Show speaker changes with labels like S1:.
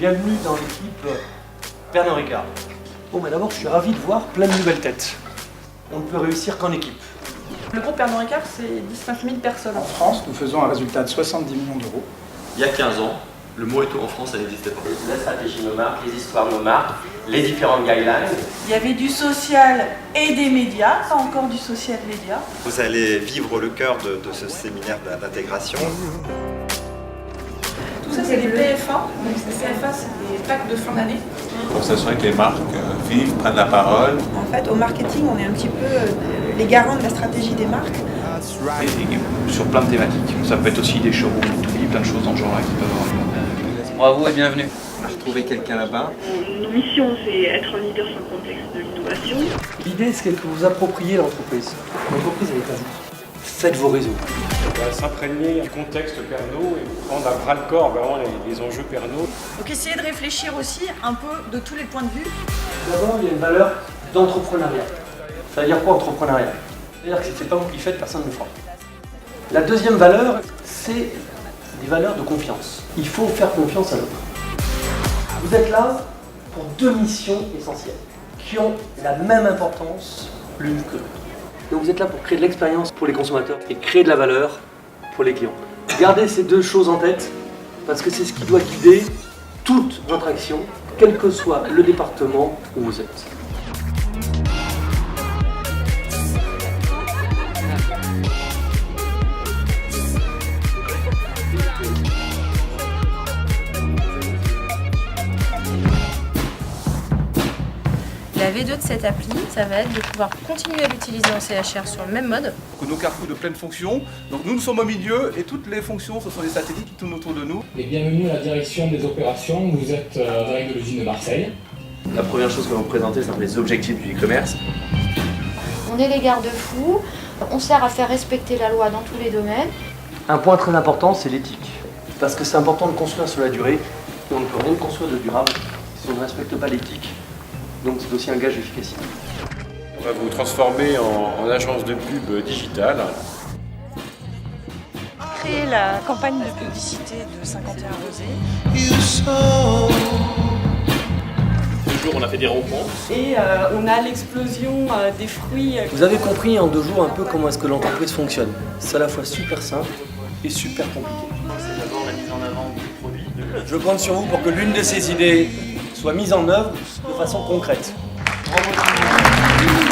S1: Bienvenue dans l'équipe Pernod Ricard. Bon, mais d'abord, je suis ravi de voir plein de nouvelles têtes. On ne peut réussir qu'en équipe.
S2: Le groupe Pernod Ricard, c'est 19 000 personnes.
S3: En France, nous faisons un résultat de 70 millions d'euros.
S4: Il y a 15 ans, le Moreto en France, ça n'existait pas.
S5: La stratégie de nos marques, les histoires de nos marques, les différentes guidelines.
S2: Il y avait du social et des médias, pas encore du social média.
S6: Vous allez vivre le cœur de ce séminaire d'intégration.
S2: Tout ça, c'est des PFA. Donc, les PFA, c'est des packs de fin d'année.
S7: Pour s'assurer que les marques vivent, prennent la parole.
S8: En fait, au marketing, on est un petit peu les garants de la stratégie des marques.
S9: Et sur plein de thématiques. Ça peut être aussi des showrooms, plein de choses dans ce genre qui peuvent avoir lieu.
S10: Bravo et bienvenue.
S7: On a retrouvé quelqu'un là-bas.
S11: Nos missions, c'est être un leader sans complexe de l'innovation.
S1: L'idée, c'est que vous appropriez l'entreprise. L'entreprise, elle est à vous. Faites vos réseaux.
S12: On va s'imprégner du contexte Pernod et prendre à bras le corps vraiment les enjeux Pernod.
S2: Donc essayez de réfléchir aussi un peu de tous les points de vue.
S1: D'abord, il y a une valeur d'entrepreneuriat. Ça veut dire quoi, entrepreneuriat? C'est-à-dire que si ce n'est pas vous qui faites, personne ne le fera. La deuxième valeur, c'est des valeurs de confiance. Il faut faire confiance à l'autre. Vous êtes là pour deux missions essentielles qui ont la même importance l'une que l'autre. Donc vous êtes là pour créer de l'expérience pour les consommateurs et créer de la valeur pour les clients. Gardez ces deux choses en tête parce que c'est ce qui doit guider toute votre action, quel que soit le département où vous êtes.
S13: La V2 de cette appli, ça va être de pouvoir continuer à l'utiliser en CHR sur le même mode.
S7: Nos carrefours de pleine fonction. Donc nous sommes au milieu et toutes les fonctions, ce sont des satellites qui tournent autour de nous.
S14: Et bienvenue à la direction des opérations. Vous êtes direct de l'usine de Marseille.
S10: La première chose qu'on va vous présenter, c'est les objectifs du e-commerce.
S13: On est les garde-fous, on sert à faire respecter la loi dans tous les domaines.
S1: Un point très important, c'est l'éthique. Parce que c'est important de construire sur la durée. Et on ne peut rien construire de durable si on ne respecte pas l'éthique. Donc c'est aussi un gage d'efficacité.
S12: On va vous transformer en agence de pub digitale.
S2: Créer la campagne de publicité de 51 Rosé.
S4: Ce jour, on a fait des rencontres.
S2: Et on a l'explosion des fruits.
S1: Vous avez compris en 2 jours un peu comment est-ce que l'entreprise fonctionne. C'est à la fois super simple et super compliqué.
S5: C'est d'abord la mise en avant du produit.
S1: Je compte sur vous pour que l'une de ces idées soit mise en œuvre de façon concrète. Bravo.